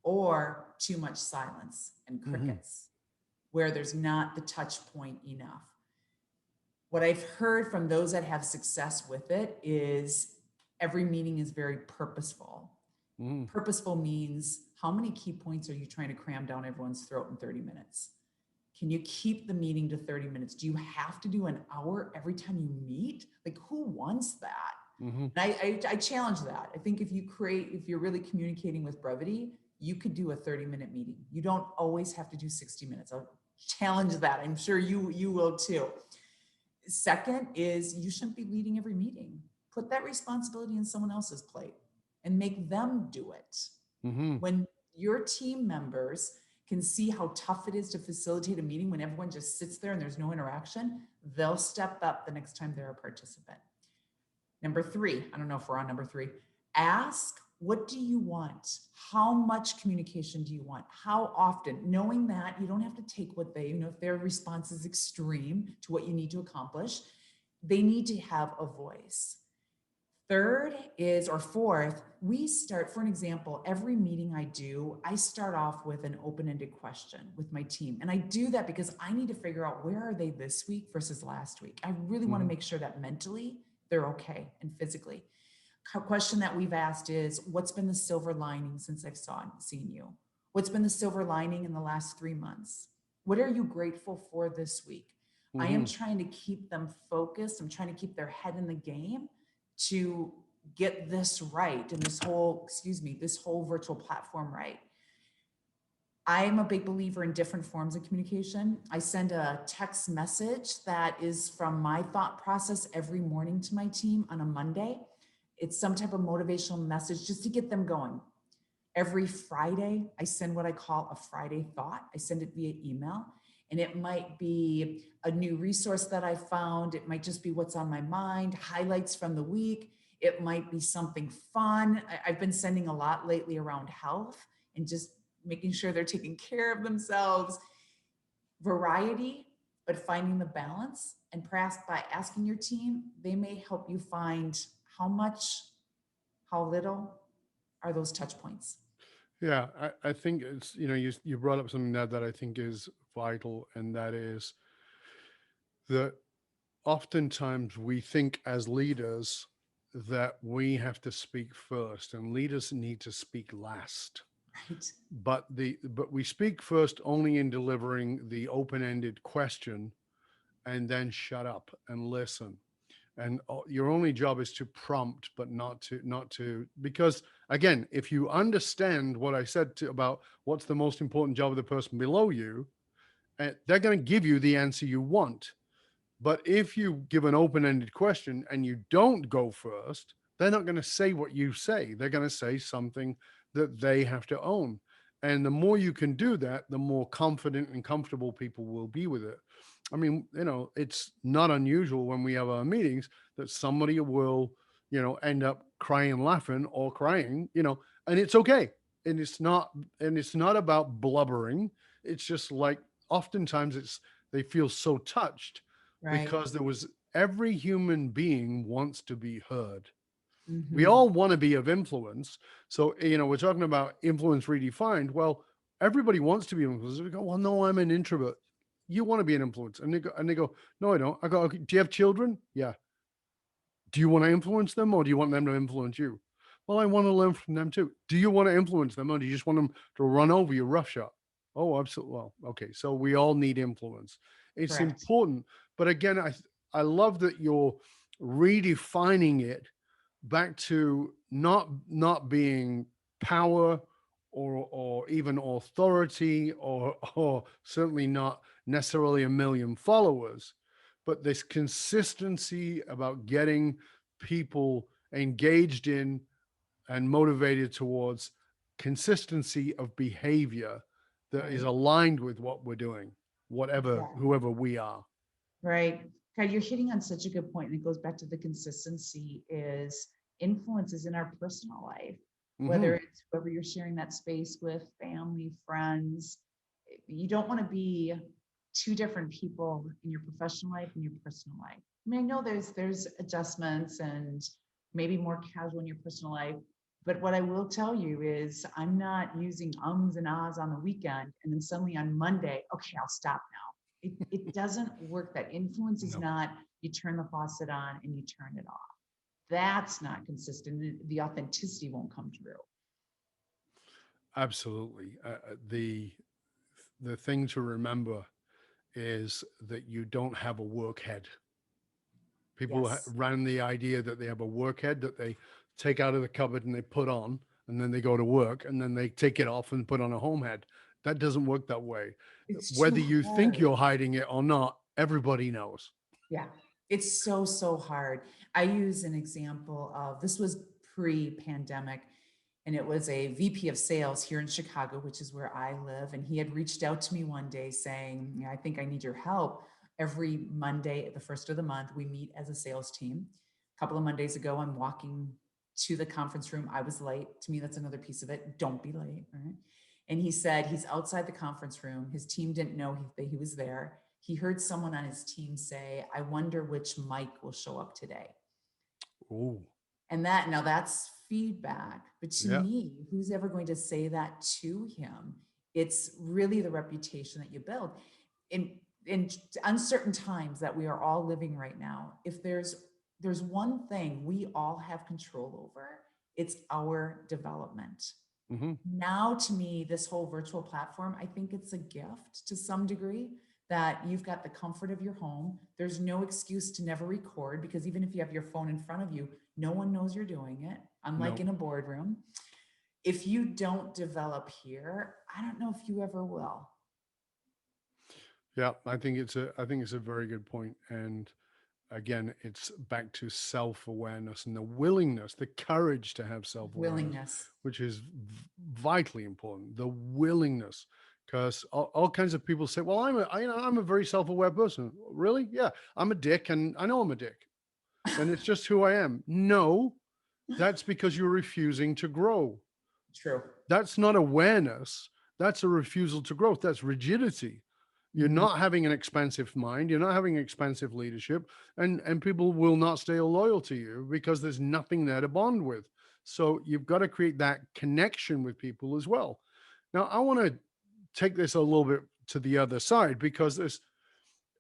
or too much silence and Mm-hmm. crickets where there's not the touch point enough. What I've heard from those that have success with it is every meeting is very purposeful. Mm-hmm. Purposeful means how many key points are you trying to cram down everyone's throat in 30 minutes? Can you keep the meeting to 30 minutes? Do you have to do an hour every time you meet? Like, who wants that? Mm-hmm. And I challenge that. I think if you're really communicating with brevity, you could do a 30-minute meeting. You don't always have to do 60 minutes. I'll challenge that. I'm sure you will too. Second is you shouldn't be leading every meeting. Put that responsibility in someone else's plate and make them do it. Mm-hmm. When your team members can see how tough it is to facilitate a meeting when everyone just sits there and there's no interaction, they'll step up the next time they're a participant. Number 3, I don't know if we're on number 3, ask, what do you want? How much communication do you want? How often? Knowing that you don't have to take what if their response is extreme to what you need to accomplish, they need to have a voice. Third is, or fourth, we start, for an example, every meeting I do, I start off with an open-ended question with my team. And I do that because I need to figure out where are they this week versus last week. I really want to make sure that mentally they're okay and physically. A question that we've asked is, what's been the silver lining since I've seen you? What's been the silver lining in the last 3 months? What are you grateful for this week? I am trying to keep them focused. I'm trying to keep their head in the game to get this right and this whole virtual platform right. I'm a big believer in different forms of communication. I send a text message that is from my thought process every morning to my team on a Monday. It's some type of motivational message just to get them going. Every Friday, I send what I call a Friday thought. I send it via email. And it might be a new resource that I found. It might just be what's on my mind, highlights from the week. It might be something fun. I've been sending a lot lately around health and just making sure they're taking care of themselves. Variety, but finding the balance. And perhaps by asking your team, they may help you find how much, how little are those touch points. Yeah, I think it's, you brought up something that I think is vital, and that is that oftentimes we think as leaders that we have to speak first and leaders need to speak last. Right. But we speak first only in delivering the open-ended question and then shut up and listen. And your only job is to prompt, but not to, because again, if you understand what I said about what's the most important job of the person below you, they're going to give you the answer you want. But if you give an open-ended question and you don't go first, they're not going to say what you say. They're going to say something that they have to own. And the more you can do that, the more confident and comfortable people will be with it. I mean, it's not unusual when we have our meetings that somebody will, end up crying and laughing or crying, and it's okay. And it's not about blubbering. It's just like oftentimes they feel so touched Right. because every human being wants to be heard. We Mm-hmm. all want to be of influence. So, we're talking about influence redefined. Well, everybody wants to be influenced. We go, well, no, I'm an introvert. You want to be an influence. And they go, no, I don't. I go, okay, do you have children? Yeah. Do you want to influence them or do you want them to influence you? Well, I want to learn from them too. Do you want to influence them or do you just want them to run over you roughshod? Oh, absolutely. Well, okay. So we all need influence. It's Correct. important. But again, I love that you're redefining it back to not being power or even authority or certainly not necessarily a million followers, but this consistency about getting people engaged in and motivated towards consistency of behavior that is Right. aligned with what we're doing, Exactly. whoever we are. Right. God, you're hitting on such a good point, and it goes back to the consistency is influences in our personal life, Mm-hmm. whether it's whoever you're sharing that space with, family, friends. You don't want to be two different people in your professional life and your personal life. I mean, I know there's adjustments and maybe more casual in your personal life, But what I will tell you is I'm not using ums and ahs on the weekend. And then suddenly on Monday, okay, I'll stop now. It doesn't work. That influence is No, not you turn the faucet on and you turn it off. That's not consistent. The authenticity won't come through. absolutely. The thing to remember is that you don't have a work head. People Yes, ran the idea that they have a work head that they take out of the cupboard and they put on, and then they go to work, and then they take it off and put on a home head. That doesn't work that way. it's too Whether you think hard. you're hiding it or not, everybody knows. Yeah, it's so, so hard. I use an example of this was pre-pandemic, and it was a VP of sales here in Chicago, which is where I live. And he had reached out to me one day saying, "Yeah, I think I need your help. Every Monday at the first of the month, we meet as a sales team. A couple of Mondays ago, I'm walking to the conference room. I was late. To me, that's another piece of it. Don't be late, right?" And he said he's outside the conference room. His team didn't know that he was there. He heard someone on his team say, "I wonder which Mike will show up today." Oh, And that, now that's feedback. But to yeah. me, who's ever going to say that to him? It's really the reputation that you build. In uncertain times that we are all living right now, if there's one thing we all have control over, it's our development. Hmm. Now, to me, this whole virtual platform, I think it's a gift to some degree that you've got the comfort of your home. There's no excuse to never record because even if you have your phone in front of you, no one knows you're doing it, unlike No. in a boardroom. If you don't develop here, I don't know if you ever will. Yeah, I think it's a very good point. And again, it's back to self-awareness and the willingness, the courage to have self-awareness, Willingness. which is vitally important. The willingness, because all kinds of people say, "Well, I'm a very self-aware person." Really? Yeah, I'm a dick, and I know I'm a dick, and it's just who I am. No, that's because you're refusing to grow. True. That's not awareness. That's a refusal to growth. That's rigidity. You're Mhm. not having an expansive mind. You're not having expansive leadership, and people will not stay loyal to you because there's nothing there to bond with. So you've got to create that connection with people as well. Now, I want to take this a little bit to the other side because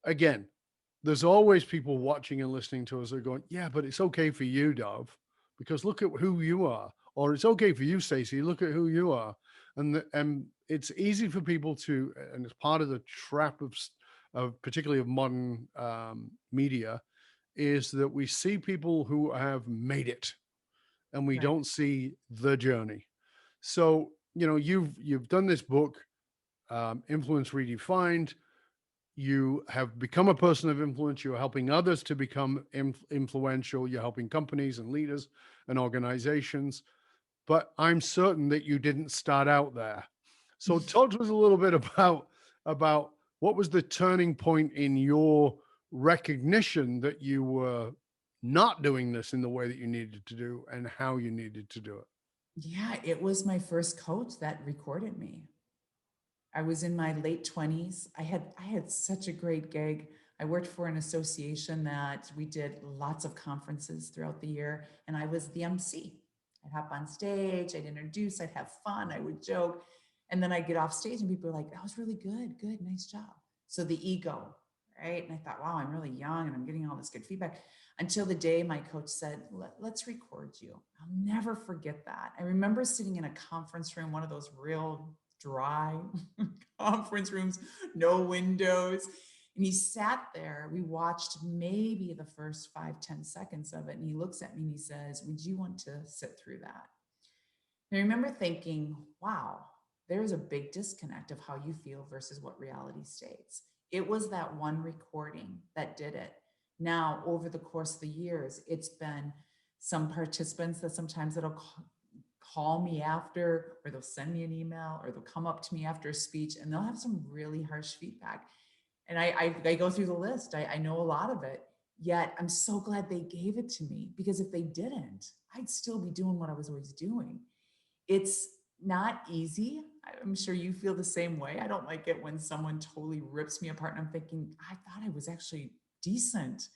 again, there's always people watching and listening to us that are going, "Yeah, but it's okay for you, Dove, because look at who you are," or "It's okay for you, Stacey. Look at who you are." And it's easy for people to, and it's part of the trap of particularly of modern media, is that we see people who have made it, and we Right. don't see the journey. So you've done this book, Influence Redefined. You have become a person of influence. You're helping others to become influential. You're helping companies and leaders and organizations. But I'm certain that you didn't start out there. So talk to us a little bit about what was the turning point in your recognition that you were not doing this in the way that you needed to do and how you needed to do it. Yeah, it was my first coach that recorded me. I was in my late 20s. I had such a great gig. I worked for an association that we did lots of conferences throughout the year, and I was the MC. I'd hop on stage, I'd introduce, I'd have fun, I would joke, and then I'd get off stage and people were like, "That was really good, nice job." So the ego, right? And I thought, wow, I'm really young and I'm getting all this good feedback. Until the day my coach said, "Let's record you." I'll never forget that. I remember sitting in a conference room, one of those real dry conference rooms, no windows. And he sat there. We watched maybe the first 5-10 seconds of it. And he looks at me and he says, "Would you want to sit through that?" And I remember thinking, wow, there's a big disconnect of how you feel versus what reality states. It was that one recording that did it. Now, over the course of the years, it's been some participants that sometimes that'll call me after, or they'll send me an email, or they'll come up to me after a speech and they'll have some really harsh feedback. And I go through the list. I know a lot of it, yet I'm so glad they gave it to me because if they didn't, I'd still be doing what I was always doing. It's not easy. I'm sure you feel the same way. I don't like it when someone totally rips me apart and I'm thinking, I thought I was actually decent.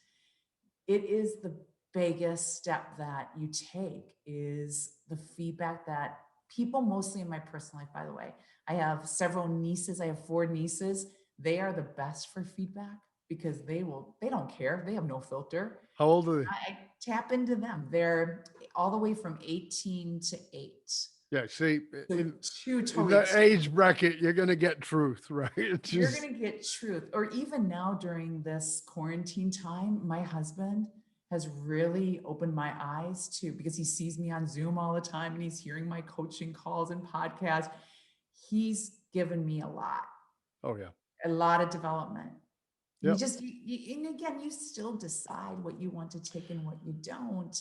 It is the biggest step that you take is the feedback that people, mostly in my personal life, by the way, I have several nieces. I have 4 nieces. They are the best for feedback because they don't care. They have no filter. How old are they? I tap into them. They're all the way from 18 to 8. Yeah, see, So two in totally that extreme. age bracket, you're going to get truth, right? It's You're just, going to get truth. Or even now during this quarantine time, my husband has really opened my eyes to, because he sees me on Zoom all the time and he's hearing my coaching calls and podcasts. He's given me oh yeah. a lot of development. You Yep. just, and again, you still decide what you want to take and what you don't.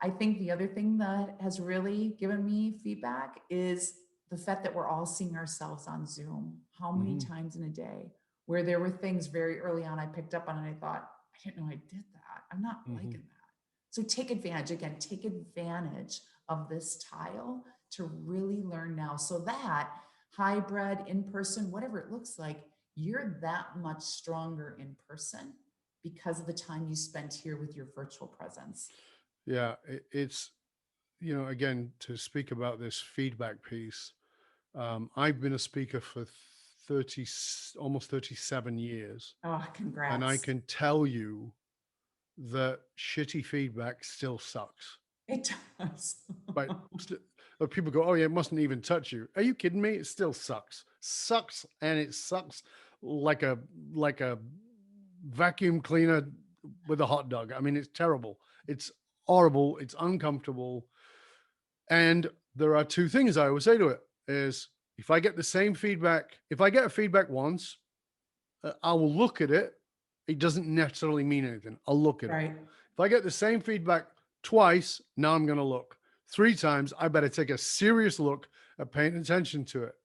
I think the other thing that has really given me feedback is the fact that we're all seeing ourselves on Zoom. How many Mhm. times in a day where there were things very early on I picked up on and I thought, I didn't know I did that. I'm not liking Mhm. that. So take advantage, again, take advantage of this tile to really learn now so that hybrid, in person, whatever it looks like, you're that much stronger in person because of the time you spent here with your virtual presence. Yeah, it's, again, to speak about this feedback piece, I've been a speaker for 30, almost 37 years. Oh, And I congrats. can tell you that shitty feedback still sucks. It does. But people go, oh yeah, it mustn't even touch you. Are you kidding me? It still sucks. Sucks, and it sucks like a vacuum cleaner with a hot dog. I mean, it's terrible. It's horrible. It's uncomfortable. And there are two things I always say to it is if I get the same feedback, if I get a feedback once, I will look at it. It doesn't necessarily mean anything. I'll look at it. Right. If I get the same feedback twice, now I'm going to look. 3 times, I better take a serious look at paying attention to it.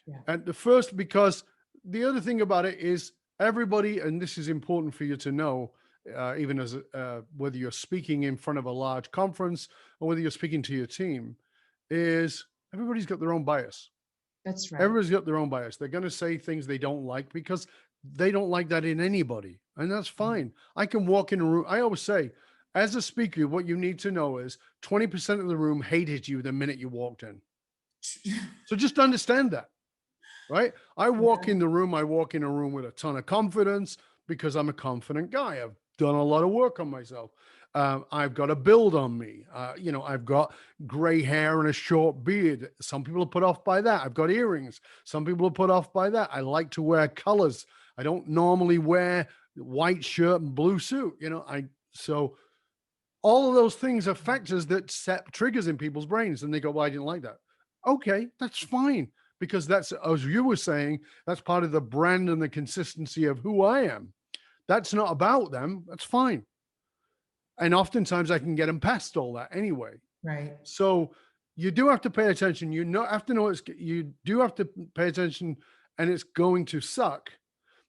Yeah. And the first, because the other thing about it is everybody, and this is important for you to know, even as whether you're speaking in front of a large conference or whether you're speaking to your team, is everybody's got their own bias. That's right. Everybody's got their own bias. They're going to say things they don't like because they don't like that in anybody. And that's fine. I can walk in a room. I always say, as a speaker, what you need to know is 20% of the room hated you the minute you walked in. So just understand that, right? I walk in a room with a ton of confidence because I'm a confident guy. I've done a lot of work on myself. I've got a build on me. I've got gray hair and a short beard. Some people are put off by that. I've got earrings. Some people are put off by that. I like to wear colors. I don't normally wear white shirt and blue suit. So all of those things are factors that set triggers in people's brains, and they go, "Well, I didn't like that." Okay, that's fine because that's, as you were saying, that's part of the brand and the consistency of who I am. That's not about them. That's fine. And oftentimes I can get them past all that anyway. Right. So you do have to pay attention. Have to know you do have to pay attention, and it's going to suck.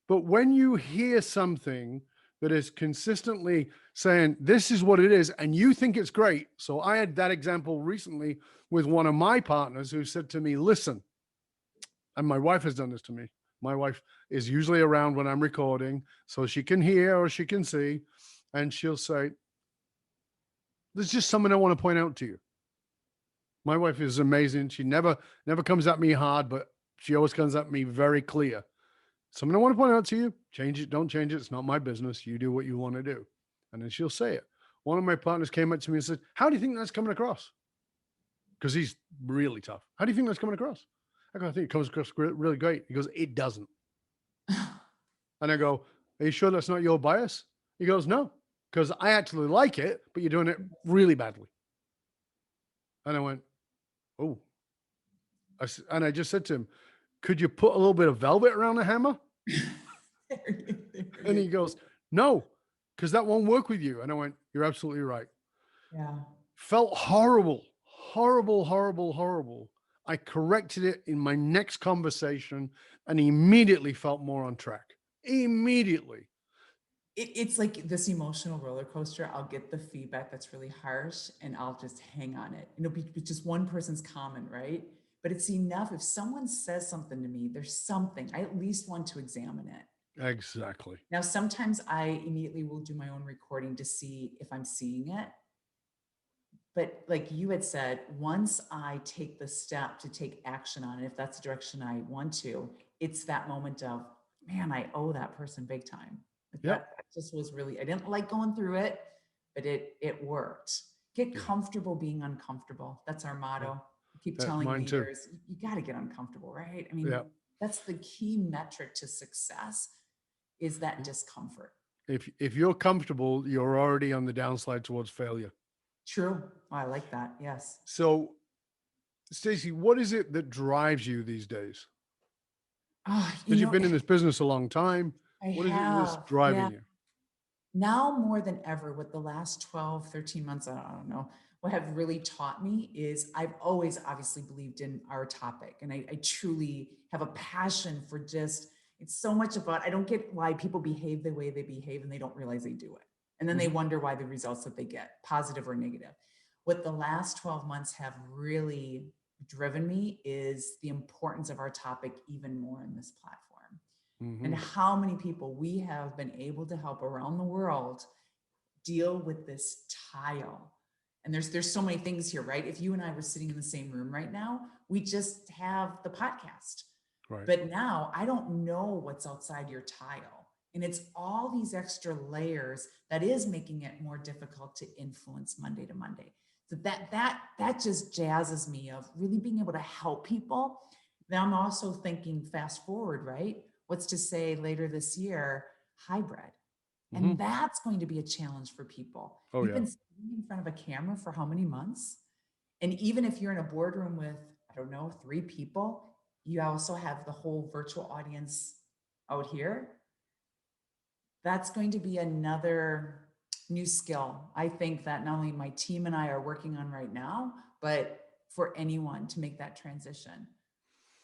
But when you hear something that is consistently saying this is what it is, and you think it's great. So I had that example recently with one of my partners who said to me, "Listen," and my wife has done this to me. My wife is usually around when I'm recording, so she can hear or she can see, and she'll say, "There's just something I want to point out to you." My wife is amazing. She never comes at me hard, but she always comes at me very clear. Something I want to point out to you. Change it, don't change it. It's not my business. You do what you want to do. And then she'll say it. One of my partners came up to me and said, "How do you think that's coming across?" Because he's really tough. "How do you think that's coming across?" I go, "I think it comes across really great." He goes, "It doesn't." And I go, "Are you sure that's not your bias?" He goes, "No, because I actually like it, but you're doing it really badly." And I went, "Oh." And I just said to him, "Could you put a little bit of velvet around the hammer?" And he goes, "No, because that won't work with you." And I went, "You're absolutely right." Yeah. Felt horrible, horrible, horrible, horrible. I corrected it in my next conversation and immediately felt more on track. Immediately. It's like this emotional roller coaster. I'll get the feedback that's really harsh and I'll just hang on it. It'll be just one person's comment, right? But it's enough. If someone says something to me, there's something, I at least want to examine it. Exactly. Now, sometimes I immediately will do my own recording to see if I'm seeing it. But like you had said, once I take the step to take action on it, if that's the direction I want to, it's that moment of, man, I owe that person big time. Like Yep. that just was really, I didn't like going through it, but it worked. Get Yeah. comfortable being uncomfortable. That's our Yeah. motto. I keep That's telling mine too. leaders, you got to get uncomfortable, right? I mean, Yeah. that's the key metric to success is that discomfort. If you're comfortable, you're already on the downslide towards failure. True. Oh, I like that. Yes. So, Stacey, what is it that drives you these days? Oh, Because you've been in this business a long time. I What is it that's have. Yeah. driving you? Now more than ever, with the last 12, 13 months, I don't know, what have really taught me is I've always obviously believed in our topic. And I truly have a passion for just, it's so much about, I don't get why people behave the way they behave and they don't realize they do it. And then they Mhm. wonder why the results that they get, positive or negative. What the last 12 months have really driven me is the importance of our topic even more in this platform and Mhm. how many people we have been able to help around the world deal with this tile. And there's so many things here, right? If you and I were sitting in the same room right now, we just have the podcast. Right. But now I don't know what's outside your tile. And it's all these extra layers that is making it more difficult to influence Monday to Monday. So that just jazzes me of really being able to help people. Then I'm also thinking fast forward, right? What's to say later this year, hybrid. And Mhm. that's going to be a challenge for people. Oh You've yeah. been sitting in front of a camera for how many months? And even if you're in a boardroom with, I don't know, 3 people, you also have the whole virtual audience out here. That's going to be another new skill. I think that not only my team and I are working on right now, but for anyone to make that transition.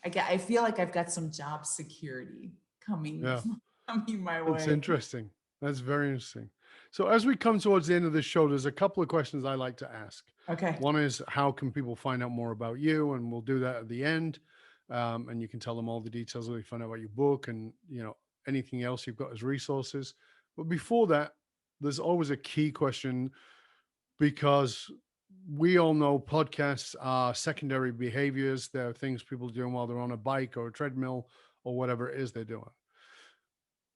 I feel like I've got some job security coming, Yeah. coming my That's way. interesting. That's very interesting. So as we come towards the end of the show, there's a couple of questions I like to ask. Okay. One is, how can people find out more about you? And we'll do that at the end. And you can tell them all the details that they find out about your book and, anything else you've got as resources. But before that, there's always a key question, because we all know podcasts are secondary behaviors. They're things people are doing while they're on a bike or a treadmill or whatever it is they're doing.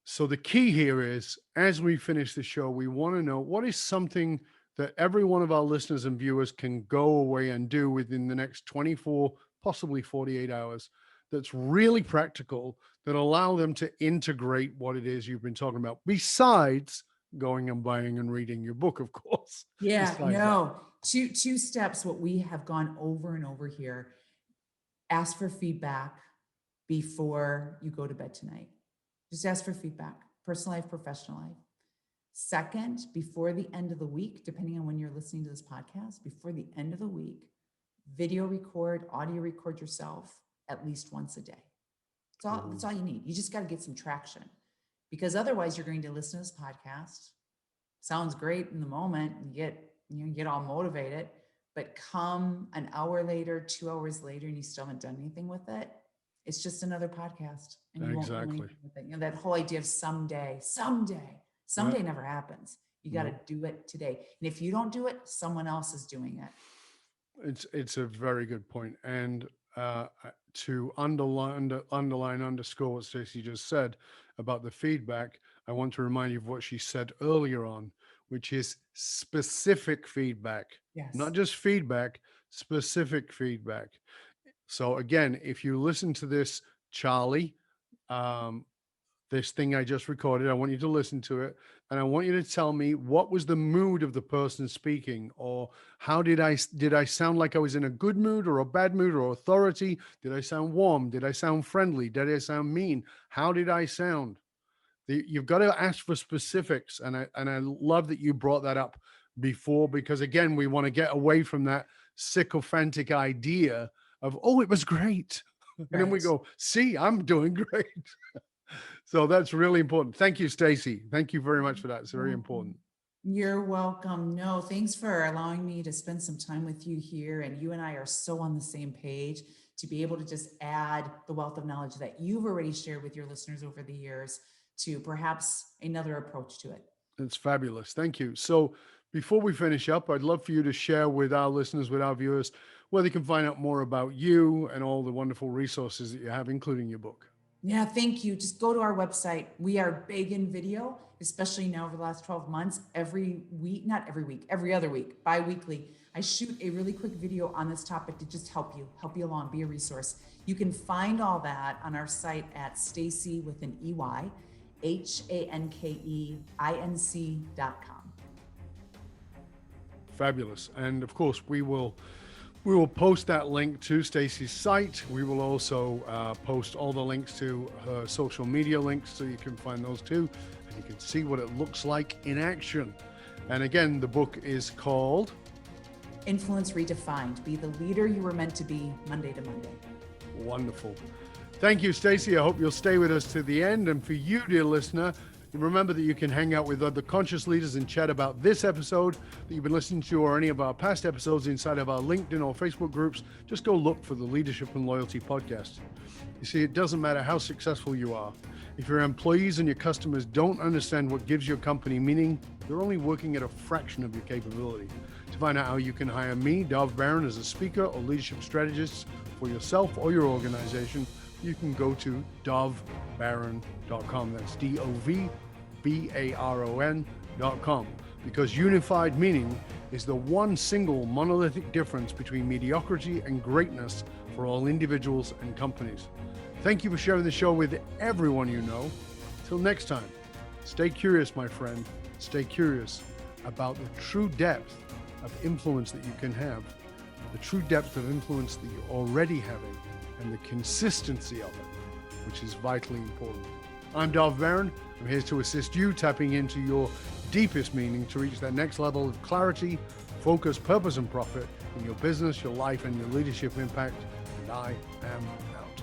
So the key here is, as we finish the show, we want to know what is something that every one of our listeners and viewers can go away and do within the next 24, possibly 48 hours, that's really practical, that allow them to integrate what it is you've been talking about, besides going and buying and reading your book, of course. Yeah, Besides that. no. Two steps, what we have gone over and over here. Ask for feedback before you go to bed tonight. Just ask for feedback, personal life, professional life. Second, before the end of the week, depending on when you're listening to this podcast, before the end of the week, video record, audio record yourself at least once a day. That's all you need. You just got to get some traction, because otherwise you're going to listen to this podcast. Sounds great in the moment and get all motivated, but come an hour later, 2 hours later, and you still haven't done anything with it. It's just another podcast and you won't do Exactly. anything with it. That whole idea of someday Yeah. never happens. You got to do it today. And if you don't do it, someone else is doing it. It's a very good point. And to underscore what Stacey just said about the feedback, I want to remind you of what she said earlier on, which is specific feedback, Yes. not just feedback, specific feedback. So again, if you listen to this, Charlie, this thing I just recorded, I want you to listen to it. And I want you to tell me, what was the mood of the person speaking, or how did I sound like I was in a good mood or a bad mood, or authority? Did I sound warm? Did I sound friendly? Did I sound mean? How did I sound? You've got to ask for specifics. And I love that you brought that up before, because again, we want to get away from that sycophantic idea of, oh, it was great. And then we Right. go, see, I'm doing great. So that's really important. Thank you, Stacey. Thank you very much for that. It's very important. You're welcome. No, thanks for allowing me to spend some time with you here. And you and I are so on the same page to be able to just add the wealth of knowledge that you've already shared with your listeners over the years to perhaps another approach to it. It's fabulous. Thank you. So before we finish up, I'd love for you to share with our listeners, with our viewers, where they can find out more about you and all the wonderful resources that you have, including your book. Yeah, thank you. Just go to our website. We are big in video, especially now over the last 12 months. Every week, not every week, every other week, bi-weekly, I shoot a really quick video on this topic to just help you along, be a resource. You can find all that on our site at Stacey with an EY, HANKEINC.com. Fabulous. And of course, we will post that link to Stacey's site. We will also post all the links to her social media links, so you can find those too, and you can see what it looks like in action. And again, the book is called Influence Redefined. Be the leader you were meant to be, Monday to Monday. Wonderful. Thank you, Stacey. I hope you'll stay with us to the end. And for you, dear listener, remember that you can hang out with other conscious leaders and chat about this episode that you've been listening to, or any of our past episodes inside of our LinkedIn or Facebook groups. Just go look for the Leadership and Loyalty podcast. You see, it doesn't matter how successful you are. If your employees and your customers don't understand what gives your company meaning, they're only working at a fraction of your capability. To find out how you can hire me, Dov Baron, as a speaker or leadership strategist for yourself or your organization, you can go to dovbaron.com. That's DOVBARON.com. Because unified meaning is the one single monolithic difference between mediocrity and greatness for all individuals and companies. Thank you for sharing the show with everyone you know. Till next time, stay curious, my friend. Stay curious about the true depth of influence that you can have, the true depth of influence that you're already having, and the consistency of it, which is vitally important. I'm Dov Baron. I'm here to assist you tapping into your deepest meaning to reach that next level of clarity, focus, purpose, and profit in your business, your life, and your leadership impact. And I am out.